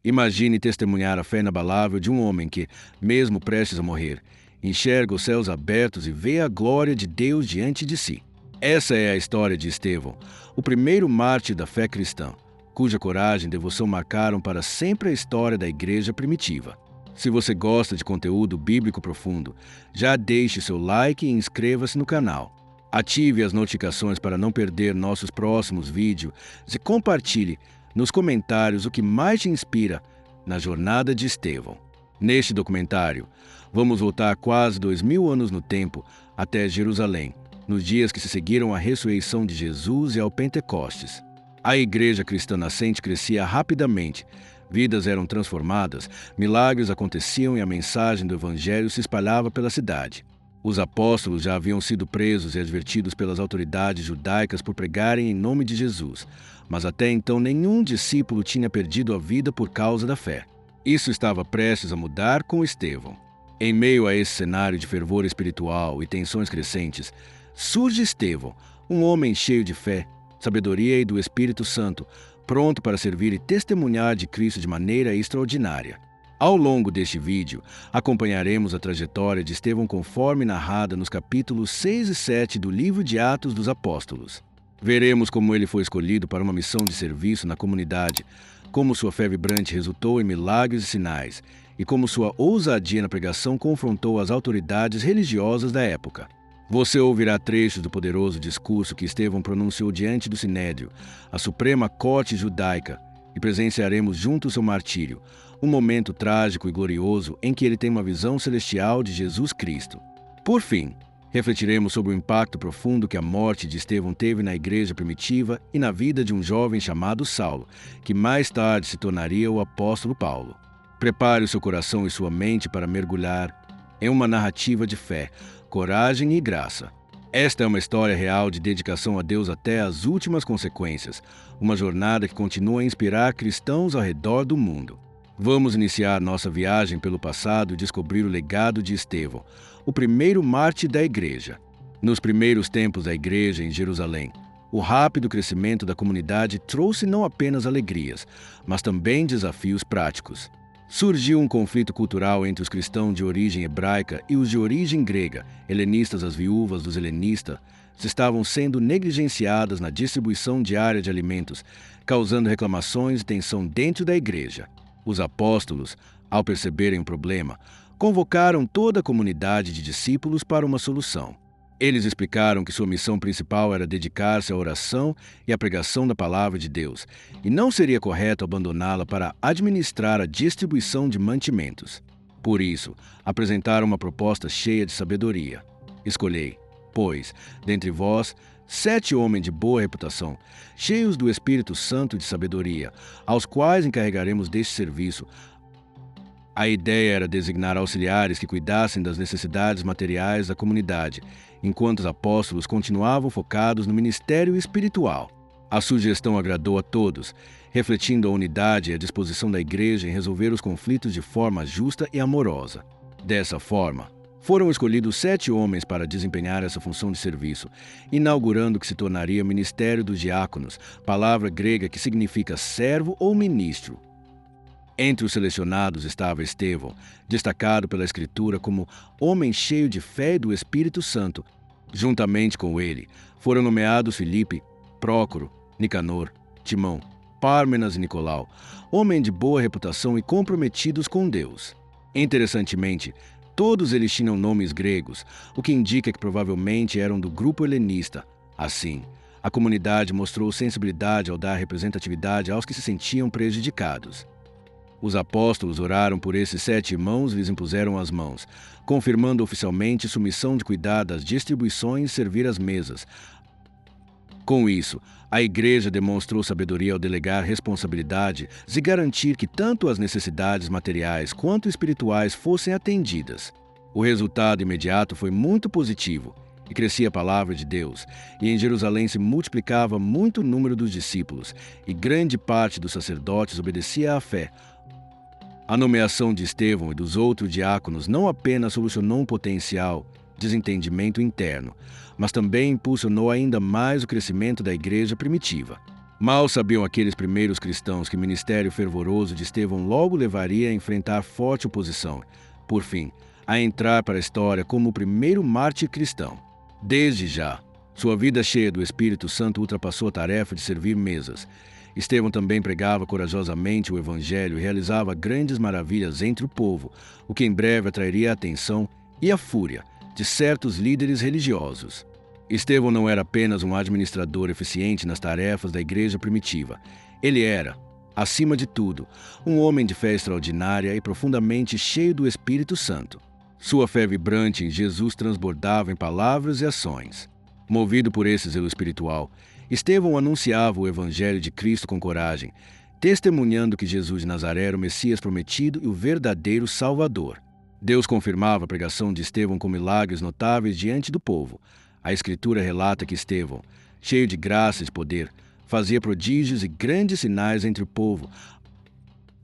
Imagine testemunhar a fé inabalável de um homem que, mesmo prestes a morrer, enxerga os céus abertos e vê a glória de Deus diante de si. Essa é a história de Estevão, o primeiro mártir da fé cristã, cuja coragem e devoção marcaram para sempre a história da igreja primitiva. Se você gosta de conteúdo bíblico profundo, já deixe seu like e inscreva-se no canal. Ative as notificações para não perder nossos próximos vídeos e compartilhe nos comentários o que mais te inspira na jornada de Estevão. Neste documentário, vamos voltar quase 2000 anos no tempo até Jerusalém, nos dias que se seguiram à ressurreição de Jesus e ao Pentecostes. A igreja cristã nascente crescia rapidamente, vidas eram transformadas, milagres aconteciam e a mensagem do Evangelho se espalhava pela cidade. Os apóstolos já haviam sido presos e advertidos pelas autoridades judaicas por pregarem em nome de Jesus, mas até então nenhum discípulo tinha perdido a vida por causa da fé. Isso estava prestes a mudar com Estevão. Em meio a esse cenário de fervor espiritual e tensões crescentes, surge Estevão, um homem cheio de fé, sabedoria e do Espírito Santo, pronto para servir e testemunhar de Cristo de maneira extraordinária. Ao longo deste vídeo, acompanharemos a trajetória de Estevão conforme narrada nos capítulos 6 e 7 do livro de Atos dos Apóstolos. Veremos como ele foi escolhido para uma missão de serviço na comunidade, como sua fé vibrante resultou em milagres e sinais, e como sua ousadia na pregação confrontou as autoridades religiosas da época. Você ouvirá trechos do poderoso discurso que Estevão pronunciou diante do Sinédrio, a Suprema Corte Judaica, e presenciaremos juntos seu martírio, um momento trágico e glorioso em que ele tem uma visão celestial de Jesus Cristo. Por fim, refletiremos sobre o impacto profundo que a morte de Estevão teve na igreja primitiva e na vida de um jovem chamado Saulo, que mais tarde se tornaria o apóstolo Paulo. Prepare o seu coração e sua mente para mergulhar em uma narrativa de fé, coragem e graça. Esta é uma história real de dedicação a Deus até as últimas consequências, uma jornada que continua a inspirar cristãos ao redor do mundo. Vamos iniciar nossa viagem pelo passado e descobrir o legado de Estevão, o primeiro mártir da igreja. Nos primeiros tempos da igreja em Jerusalém, o rápido crescimento da comunidade trouxe não apenas alegrias, mas também desafios práticos. Surgiu um conflito cultural entre os cristãos de origem hebraica e os de origem grega. Helenistas, as viúvas dos helenistas, estavam sendo negligenciadas na distribuição diária de alimentos, causando reclamações e tensão dentro da igreja. Os apóstolos, ao perceberem o problema, convocaram toda a comunidade de discípulos para uma solução. Eles explicaram que sua missão principal era dedicar-se à oração e à pregação da palavra de Deus, e não seria correto abandoná-la para administrar a distribuição de mantimentos. Por isso, apresentaram uma proposta cheia de sabedoria. Escolhei, pois, dentre vós, 7 homens de boa reputação, cheios do Espírito Santo e de sabedoria, aos quais encarregaremos deste serviço. A ideia era designar auxiliares que cuidassem das necessidades materiais da comunidade, enquanto os apóstolos continuavam focados no ministério espiritual. A sugestão agradou a todos, refletindo a unidade e a disposição da igreja em resolver os conflitos de forma justa e amorosa. Dessa forma, foram escolhidos 7 homens para desempenhar essa função de serviço, inaugurando o que se tornaria o Ministério dos Diáconos, palavra grega que significa servo ou ministro. Entre os selecionados estava Estevão, destacado pela Escritura como homem cheio de fé e do Espírito Santo. Juntamente com ele, foram nomeados Filipe, Prócoro, Nicanor, Timão, Pármenas e Nicolau, homens de boa reputação e comprometidos com Deus. Interessantemente, todos eles tinham nomes gregos, o que indica que provavelmente eram do grupo helenista. Assim, a comunidade mostrou sensibilidade ao dar representatividade aos que se sentiam prejudicados. Os apóstolos oraram por esses 7 irmãos e lhes impuseram as mãos, confirmando oficialmente sua missão de cuidar das distribuições e servir as mesas. Com isso, a igreja demonstrou sabedoria ao delegar responsabilidade e garantir que tanto as necessidades materiais quanto espirituais fossem atendidas. O resultado imediato foi muito positivo, e crescia a palavra de Deus, e em Jerusalém se multiplicava muito o número dos discípulos, e grande parte dos sacerdotes obedecia à fé. A nomeação de Estevão e dos outros diáconos não apenas solucionou um potencial desentendimento interno, mas também impulsionou ainda mais o crescimento da igreja primitiva. Mal sabiam aqueles primeiros cristãos que o ministério fervoroso de Estevão logo levaria a enfrentar forte oposição, por fim, a entrar para a história como o primeiro mártir cristão. Desde já, sua vida cheia do Espírito Santo ultrapassou a tarefa de servir mesas. Estevão também pregava corajosamente o Evangelho e realizava grandes maravilhas entre o povo, o que em breve atrairia a atenção e a fúria de certos líderes religiosos. Estevão não era apenas um administrador eficiente nas tarefas da igreja primitiva. Ele era, acima de tudo, um homem de fé extraordinária e profundamente cheio do Espírito Santo. Sua fé vibrante em Jesus transbordava em palavras e ações. Movido por esse zelo espiritual, Estevão anunciava o Evangelho de Cristo com coragem, testemunhando que Jesus de Nazaré era o Messias prometido e o verdadeiro Salvador. Deus confirmava a pregação de Estevão com milagres notáveis diante do povo. A Escritura relata que Estevão, cheio de graça e de poder, fazia prodígios e grandes sinais entre o povo.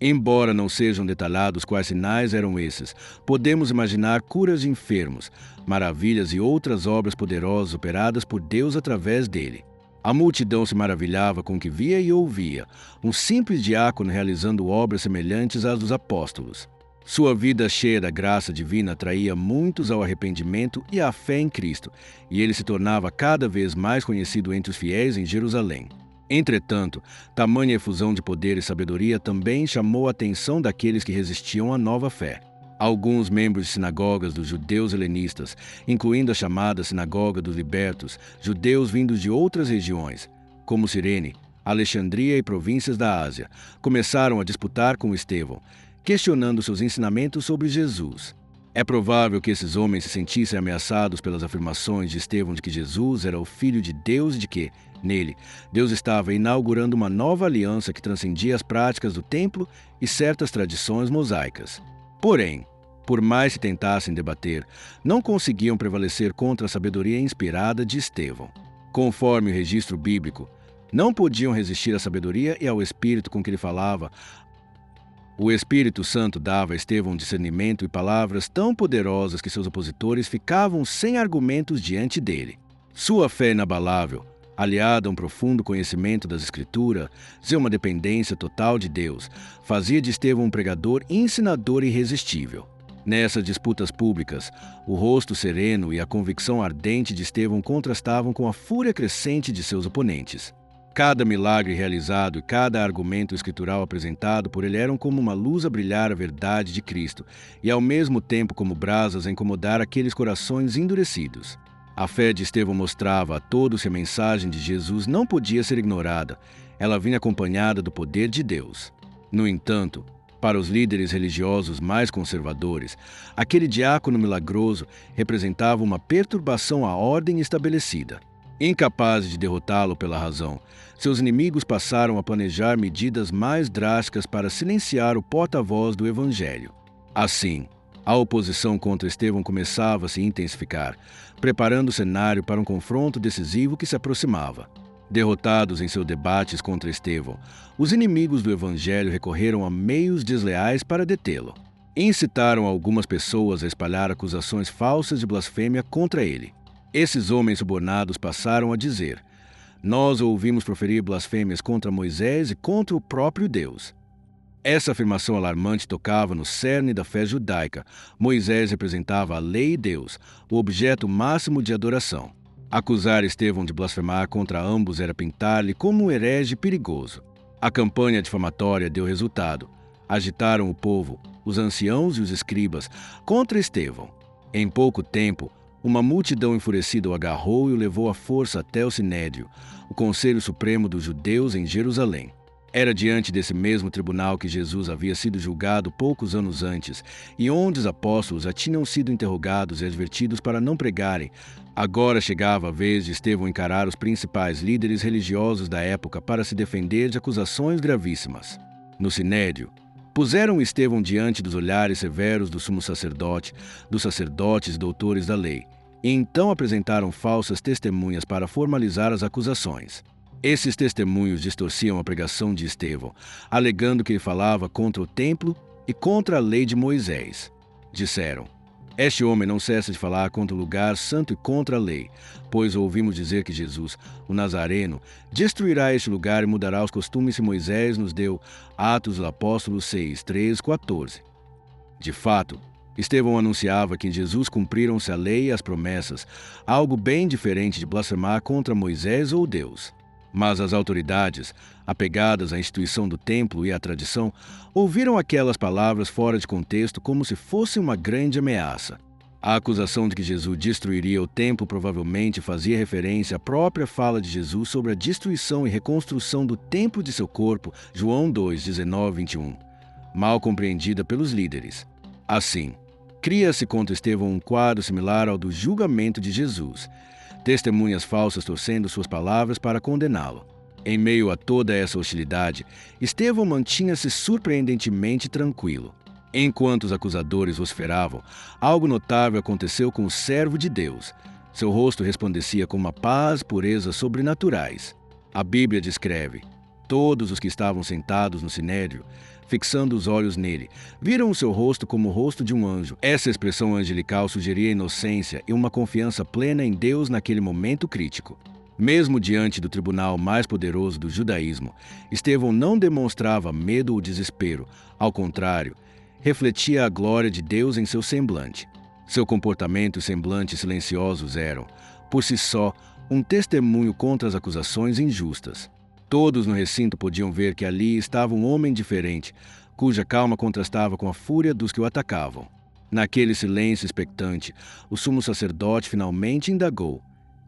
Embora não sejam detalhados quais sinais eram esses, podemos imaginar curas de enfermos, maravilhas e outras obras poderosas operadas por Deus através dele. A multidão se maravilhava com o que via e ouvia, um simples diácono realizando obras semelhantes às dos apóstolos. Sua vida cheia da graça divina atraía muitos ao arrependimento e à fé em Cristo, e ele se tornava cada vez mais conhecido entre os fiéis em Jerusalém. Entretanto, tamanha efusão de poder e sabedoria também chamou a atenção daqueles que resistiam à nova fé. Alguns membros de sinagogas dos judeus helenistas, incluindo a chamada Sinagoga dos Libertos, judeus vindos de outras regiões, como Cirene, Alexandria e províncias da Ásia, começaram a disputar com Estevão, questionando seus ensinamentos sobre Jesus. É provável que esses homens se sentissem ameaçados pelas afirmações de Estevão de que Jesus era o Filho de Deus e de que, nele, Deus estava inaugurando uma nova aliança que transcendia as práticas do templo e certas tradições mosaicas. Porém, por mais que tentassem debater, não conseguiam prevalecer contra a sabedoria inspirada de Estevão. Conforme o registro bíblico, não podiam resistir à sabedoria e ao espírito com que ele falava. O Espírito Santo dava a Estevão discernimento e palavras tão poderosas que seus opositores ficavam sem argumentos diante dele. Sua fé inabalável, aliada a um profundo conhecimento das Escrituras e uma dependência total de Deus, fazia de Estevão um pregador e ensinador irresistível. Nessas disputas públicas, o rosto sereno e a convicção ardente de Estevão contrastavam com a fúria crescente de seus oponentes. Cada milagre realizado e cada argumento escritural apresentado por ele eram como uma luz a brilhar a verdade de Cristo e ao mesmo tempo como brasas a incomodar aqueles corações endurecidos. A fé de Estevão mostrava a todos que a mensagem de Jesus não podia ser ignorada. Ela vinha acompanhada do poder de Deus. No entanto, para os líderes religiosos mais conservadores, aquele diácono milagroso representava uma perturbação à ordem estabelecida. Incapazes de derrotá-lo pela razão, seus inimigos passaram a planejar medidas mais drásticas para silenciar o porta-voz do Evangelho. Assim, a oposição contra Estevão começava a se intensificar, preparando o cenário para um confronto decisivo que se aproximava. Derrotados em seus debates contra Estevão, os inimigos do Evangelho recorreram a meios desleais para detê-lo. Incitaram algumas pessoas a espalhar acusações falsas de blasfêmia contra ele. Esses homens subornados passaram a dizer: "Nós o ouvimos proferir blasfêmias contra Moisés e contra o próprio Deus." Essa afirmação alarmante tocava no cerne da fé judaica. Moisés representava a lei e Deus, o objeto máximo de adoração. Acusar Estevão de blasfemar contra ambos era pintar-lhe como um herege perigoso. A campanha difamatória deu resultado. Agitaram o povo, os anciãos e os escribas, contra Estevão. Em pouco tempo, uma multidão enfurecida o agarrou e o levou à força até o Sinédrio, o Conselho Supremo dos Judeus em Jerusalém. Era diante desse mesmo tribunal que Jesus havia sido julgado poucos anos antes e onde os apóstolos já tinham sido interrogados e advertidos para não pregarem. Agora chegava a vez de Estevão encarar os principais líderes religiosos da época para se defender de acusações gravíssimas. No Sinédrio, puseram Estevão diante dos olhares severos do sumo sacerdote, dos sacerdotes e doutores da lei, e então apresentaram falsas testemunhas para formalizar as acusações. Esses testemunhos distorciam a pregação de Estevão, alegando que ele falava contra o templo e contra a lei de Moisés. Disseram: Este homem não cessa de falar contra o lugar santo e contra a lei, pois ouvimos dizer que Jesus, o Nazareno, destruirá este lugar e mudará os costumes que Moisés nos deu. Atos dos Apóstolos 6, 13, 14. De fato, Estevão anunciava que em Jesus cumpriram-se a lei e as promessas, algo bem diferente de blasfemar contra Moisés ou Deus. Mas as autoridades, apegadas à instituição do templo e à tradição, ouviram aquelas palavras fora de contexto como se fosse uma grande ameaça. A acusação de que Jesus destruiria o templo provavelmente fazia referência à própria fala de Jesus sobre a destruição e reconstrução do templo de seu corpo, João 2, 19, 21, mal compreendida pelos líderes. Assim, cria-se contra Estevão um quadro similar ao do julgamento de Jesus, testemunhas falsas torcendo suas palavras para condená-lo. Em meio a toda essa hostilidade, Estevão mantinha-se surpreendentemente tranquilo. Enquanto os acusadores vociferavam, algo notável aconteceu com o servo de Deus. Seu rosto resplandecia com uma paz e pureza sobrenaturais. A Bíblia descreve: todos os que estavam sentados no sinédrio, fixando os olhos nele, viram o seu rosto como o rosto de um anjo. Essa expressão angelical sugeria inocência e uma confiança plena em Deus naquele momento crítico. Mesmo diante do tribunal mais poderoso do judaísmo, Estevão não demonstrava medo ou desespero. Ao contrário, refletia a glória de Deus em seu semblante. Seu comportamento e semblante silenciosos eram, por si só, um testemunho contra as acusações injustas. Todos no recinto podiam ver que ali estava um homem diferente, cuja calma contrastava com a fúria dos que o atacavam. Naquele silêncio expectante, o sumo sacerdote finalmente indagou: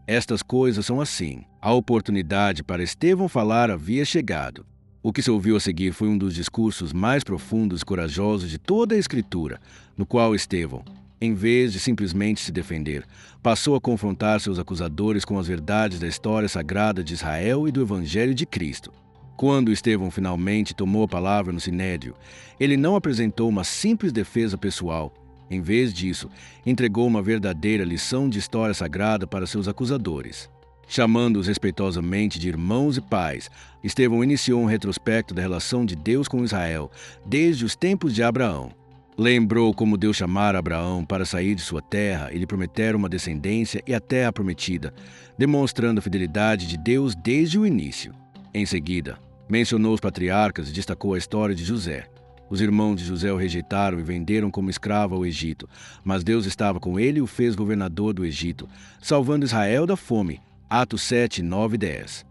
estas coisas são assim. A oportunidade para Estevão falar havia chegado. O que se ouviu a seguir foi um dos discursos mais profundos e corajosos de toda a Escritura, no qual Estevão, em vez de simplesmente se defender, passou a confrontar seus acusadores com as verdades da história sagrada de Israel e do Evangelho de Cristo. Quando Estevão finalmente tomou a palavra no Sinédrio, ele não apresentou uma simples defesa pessoal. Em vez disso, entregou uma verdadeira lição de história sagrada para seus acusadores. Chamando-os respeitosamente de irmãos e pais, Estevão iniciou um retrospecto da relação de Deus com Israel, desde os tempos de Abraão. Lembrou como Deus chamara Abraão para sair de sua terra e lhe prometer uma descendência e a terra prometida, demonstrando a fidelidade de Deus desde o início. Em seguida, mencionou os patriarcas e destacou a história de José. Os irmãos de José o rejeitaram e venderam como escravo ao Egito, mas Deus estava com ele e o fez governador do Egito, salvando Israel da fome. Atos 7, 9 e 10.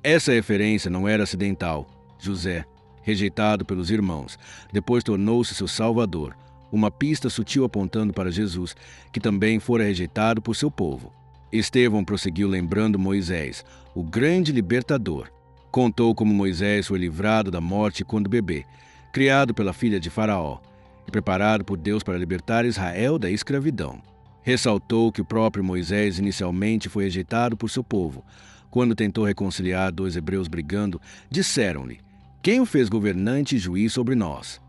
Essa referência não era acidental. José, rejeitado pelos irmãos, depois tornou-se seu salvador, uma pista sutil apontando para Jesus, que também fora rejeitado por seu povo. Estevão prosseguiu lembrando Moisés, o grande libertador. Contou como Moisés foi livrado da morte quando bebê, criado pela filha de Faraó, e preparado por Deus para libertar Israel da escravidão. Ressaltou que o próprio Moisés inicialmente foi rejeitado por seu povo. Quando tentou reconciliar dois hebreus brigando, disseram-lhe: quem o fez governante e juiz sobre nós?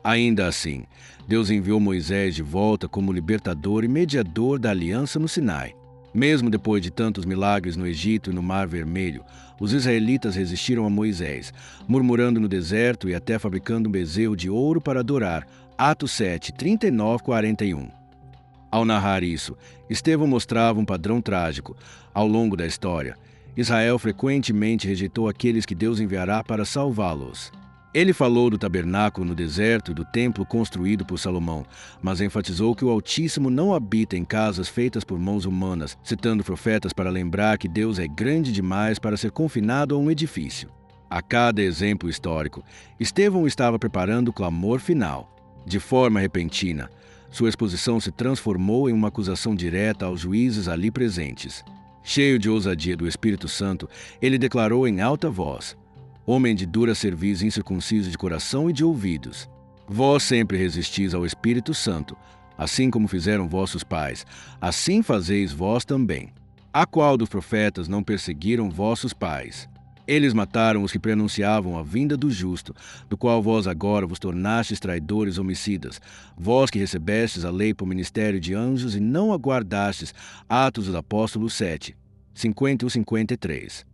Ainda assim, Deus enviou Moisés de volta como libertador e mediador da aliança no Sinai. Mesmo depois de tantos milagres no Egito e no Mar Vermelho, os israelitas resistiram a Moisés, murmurando no deserto e até fabricando um bezerro de ouro para adorar. Atos 7, 39, 41. Ao narrar isso, Estevão mostrava um padrão trágico. Ao longo da história, Israel frequentemente rejeitou aqueles que Deus enviará para salvá-los. Ele falou do tabernáculo no deserto e do templo construído por Salomão, mas enfatizou que o Altíssimo não habita em casas feitas por mãos humanas, citando profetas para lembrar que Deus é grande demais para ser confinado a um edifício. A cada exemplo histórico, Estevão estava preparando o clamor final. De forma repentina, sua exposição se transformou em uma acusação direta aos juízes ali presentes. Cheio de ousadia do Espírito Santo, ele declarou em alta voz: homem de dura cerviz, incircunciso de coração e de ouvidos, vós sempre resistis ao Espírito Santo, assim como fizeram vossos pais, assim fazeis vós também. A qual dos profetas não perseguiram vossos pais? Eles mataram os que preanunciavam a vinda do justo, do qual vós agora vos tornastes traidores homicidas, vós que recebestes a lei por ministério de anjos e não aguardastes. Atos dos Apóstolos 7, 50 e 53.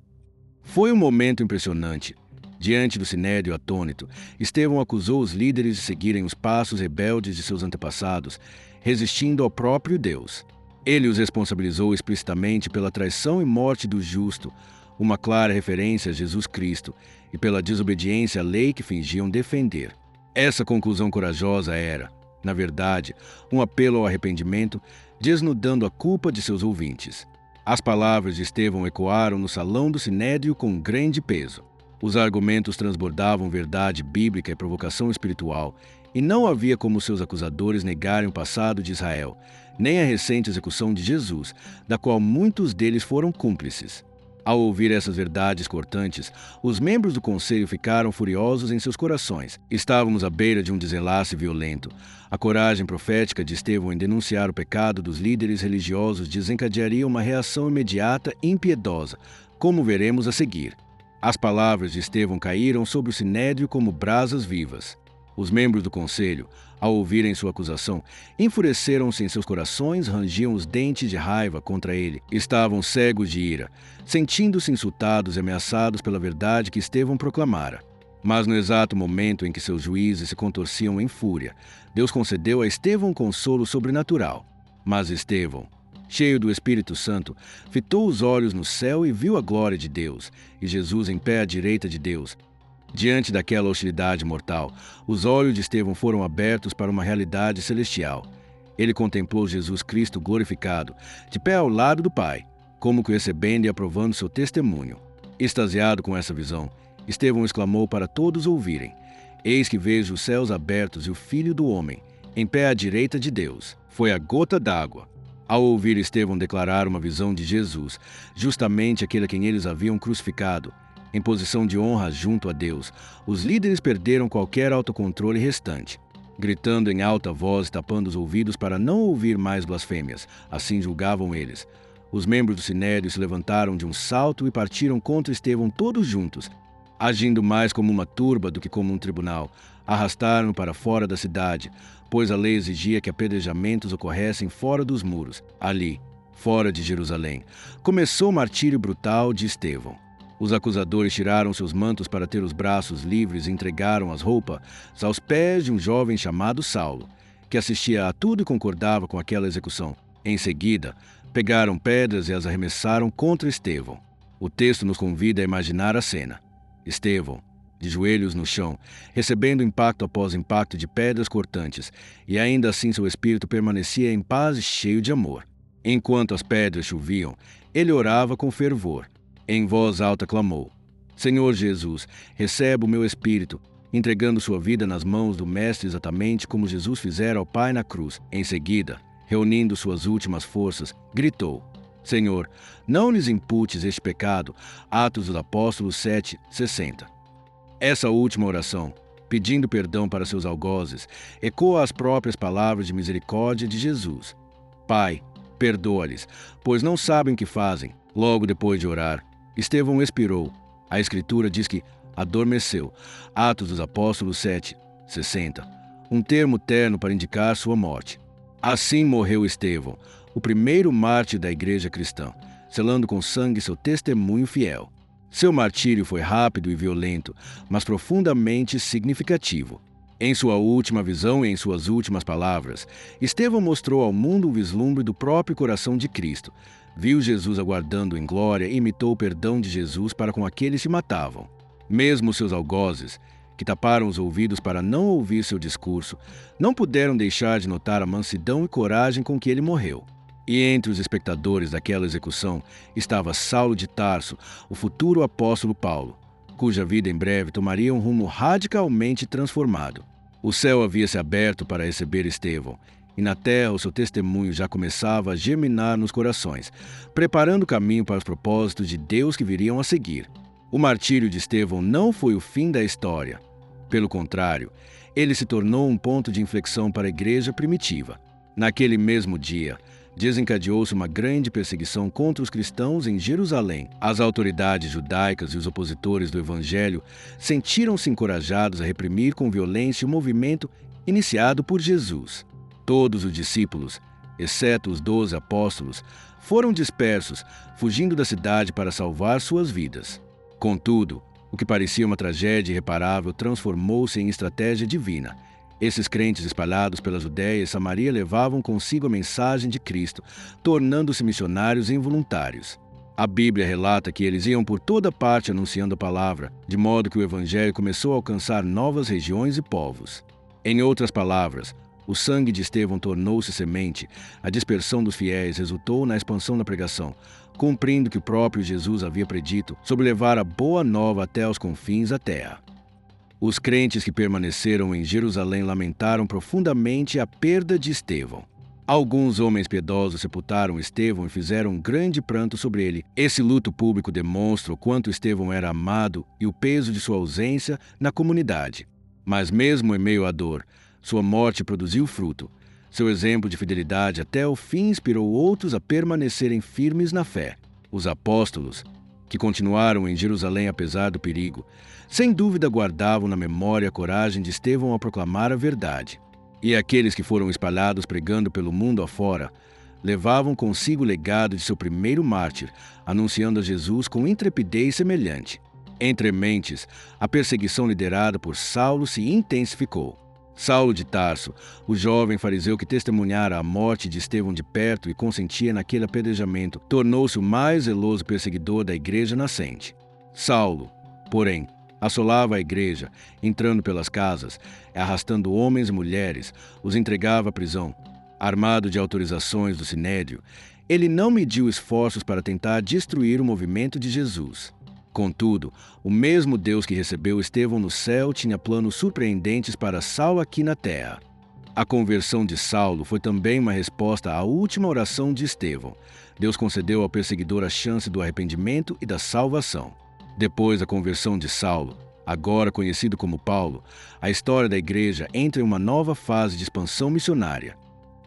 Foi um momento impressionante. Diante do sinédrio atônito, Estevão acusou os líderes de seguirem os passos rebeldes de seus antepassados, resistindo ao próprio Deus. Ele os responsabilizou explicitamente pela traição e morte do justo, uma clara referência a Jesus Cristo, e pela desobediência à lei que fingiam defender. Essa conclusão corajosa era, na verdade, um apelo ao arrependimento, desnudando a culpa de seus ouvintes. As palavras de Estevão ecoaram no salão do sinédrio com grande peso. Os argumentos transbordavam verdade bíblica e provocação espiritual, e não havia como seus acusadores negarem o passado de Israel, nem a recente execução de Jesus, da qual muitos deles foram cúmplices. Ao ouvir essas verdades cortantes, os membros do conselho ficaram furiosos em seus corações. Estávamos à beira de um desenlace violento. A coragem profética de Estevão em denunciar o pecado dos líderes religiosos desencadearia uma reação imediata e impiedosa, como veremos a seguir. As palavras de Estevão caíram sobre o sinédrio como brasas vivas. Os membros do conselho, ao ouvirem sua acusação, enfureceram-se em seus corações, rangiam os dentes de raiva contra ele. Estavam cegos de ira, sentindo-se insultados e ameaçados pela verdade que Estevão proclamara. Mas no exato momento em que seus juízes se contorciam em fúria, Deus concedeu a Estevão um consolo sobrenatural. Mas Estevão, cheio do Espírito Santo, fitou os olhos no céu e viu a glória de Deus, e Jesus em pé à direita de Deus. Diante daquela hostilidade mortal, os olhos de Estevão foram abertos para uma realidade celestial. Ele contemplou Jesus Cristo glorificado, de pé ao lado do Pai, como que recebendo e aprovando seu testemunho. Extasiado com essa visão, Estevão exclamou para todos ouvirem: Eis que vejo os céus abertos e o Filho do Homem, em pé à direita de Deus. Foi a gota d'água. Ao ouvir Estevão declarar uma visão de Jesus, justamente aquele a quem eles haviam crucificado, em posição de honra junto a Deus, os líderes perderam qualquer autocontrole restante. Gritando em alta voz e tapando os ouvidos para não ouvir mais blasfêmias, assim julgavam eles. Os membros do sinédrio se levantaram de um salto e partiram contra Estevão todos juntos, agindo mais como uma turba do que como um tribunal. Arrastaram-no para fora da cidade, pois a lei exigia que apedrejamentos ocorressem fora dos muros. Ali, fora de Jerusalém, começou o martírio brutal de Estevão. Os acusadores tiraram seus mantos para ter os braços livres e entregaram as roupas aos pés de um jovem chamado Saulo, que assistia a tudo e concordava com aquela execução. Em seguida, pegaram pedras e as arremessaram contra Estevão. O texto nos convida a imaginar a cena. Estevão, de joelhos no chão, recebendo impacto após impacto de pedras cortantes, e ainda assim seu espírito permanecia em paz e cheio de amor. Enquanto as pedras choviam, ele orava com fervor. Em voz alta clamou: Senhor Jesus, recebe o meu espírito, entregando sua vida nas mãos do Mestre exatamente como Jesus fizera ao Pai na cruz. Em seguida, reunindo suas últimas forças, gritou: Senhor, não lhes imputes este pecado. Atos dos Apóstolos 7:60. Essa última oração, pedindo perdão para seus algozes, ecoa as próprias palavras de misericórdia de Jesus. Pai, perdoa-lhes, pois não sabem o que fazem. Logo depois de orar, Estevão expirou. A Escritura diz que adormeceu. Atos dos Apóstolos 7:60. Um termo terno para indicar sua morte. Assim morreu Estevão, o primeiro mártir da igreja cristã, selando com sangue seu testemunho fiel. Seu martírio foi rápido e violento, mas profundamente significativo. Em sua última visão e em suas últimas palavras, Estevão mostrou ao mundo um vislumbre do próprio coração de Cristo. Viu Jesus aguardando em glória e imitou o perdão de Jesus para com aqueles que matavam. Mesmo seus algozes, que taparam os ouvidos para não ouvir seu discurso, não puderam deixar de notar a mansidão e coragem com que ele morreu. E entre os espectadores daquela execução estava Saulo de Tarso, o futuro apóstolo Paulo, cuja vida em breve tomaria um rumo radicalmente transformado. O céu havia se aberto para receber Estevão, e na terra o seu testemunho já começava a germinar nos corações, preparando o caminho para os propósitos de Deus que viriam a seguir. O martírio de Estevão não foi o fim da história. Pelo contrário, ele se tornou um ponto de inflexão para a igreja primitiva. Naquele mesmo dia, desencadeou-se uma grande perseguição contra os cristãos em Jerusalém. As autoridades judaicas e os opositores do Evangelho sentiram-se encorajados a reprimir com violência o movimento iniciado por Jesus. Todos os discípulos, exceto os 12 apóstolos, foram dispersos, fugindo da cidade para salvar suas vidas. Contudo, O que parecia uma tragédia irreparável transformou-se em estratégia divina. Esses crentes espalhados pela Judéia e Samaria levavam consigo a mensagem de Cristo, tornando-se missionários involuntários. A Bíblia relata que eles iam por toda parte anunciando a palavra, de modo que o Evangelho começou a alcançar novas regiões e povos. Em outras palavras, o sangue de Estevão tornou-se semente, a dispersão dos fiéis resultou na expansão da pregação, cumprindo o que o próprio Jesus havia predito sobre levar a boa nova até aos confins da terra. Os crentes que permaneceram em Jerusalém lamentaram profundamente a perda de Estevão. Alguns homens piedosos sepultaram Estevão e fizeram um grande pranto sobre ele. Esse luto público demonstra o quanto Estevão era amado e o peso de sua ausência na comunidade. Mas mesmo em meio à dor, sua morte produziu fruto. Seu exemplo de fidelidade até o fim inspirou outros a permanecerem firmes na fé. Os apóstolos, que continuaram em Jerusalém apesar do perigo, sem dúvida guardavam na memória a coragem de Estevão a proclamar a verdade. E aqueles que foram espalhados pregando pelo mundo afora, levavam consigo o legado de seu primeiro mártir, anunciando a Jesus com intrepidez semelhante. Entre mentes, a perseguição liderada por Saulo se intensificou. Saulo de Tarso, o jovem fariseu que testemunhara a morte de Estevão de perto e consentia naquele apedrejamento, tornou-se o mais zeloso perseguidor da igreja nascente. Saulo, porém, assolava a igreja, entrando pelas casas, arrastando homens e mulheres, os entregava à prisão. Armado de autorizações do Sinédrio, ele não mediu esforços para tentar destruir o movimento de Jesus. Contudo, o mesmo Deus que recebeu Estevão no céu tinha planos surpreendentes para Saulo aqui na terra. A conversão de Saulo foi também uma resposta à última oração de Estevão. Deus concedeu ao perseguidor a chance do arrependimento e da salvação. Depois da conversão de Saulo, agora conhecido como Paulo, a história da igreja entra em uma nova fase de expansão missionária.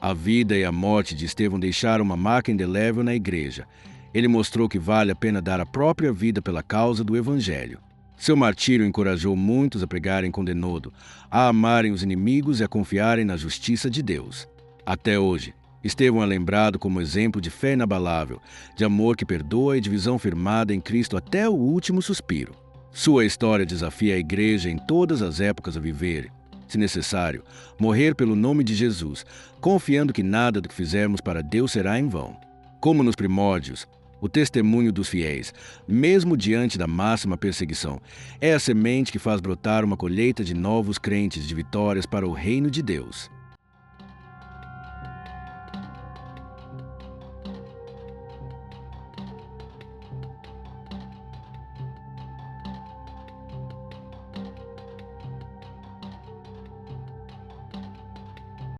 A vida e a morte de Estevão deixaram uma marca indelével na igreja. Ele mostrou que vale a pena dar a própria vida pela causa do Evangelho. Seu martírio encorajou muitos a pregarem com denodo, a amarem os inimigos e a confiarem na justiça de Deus. Até hoje, Estevão é lembrado como exemplo de fé inabalável, de amor que perdoa e de visão firmada em Cristo até o último suspiro. Sua história desafia a igreja em todas as épocas a viver, se necessário, morrer pelo nome de Jesus, confiando que nada do que fizermos para Deus será em vão. Como nos primórdios, o testemunho dos fiéis, mesmo diante da máxima perseguição, é a semente que faz brotar uma colheita de novos crentes de vitórias para o reino de Deus.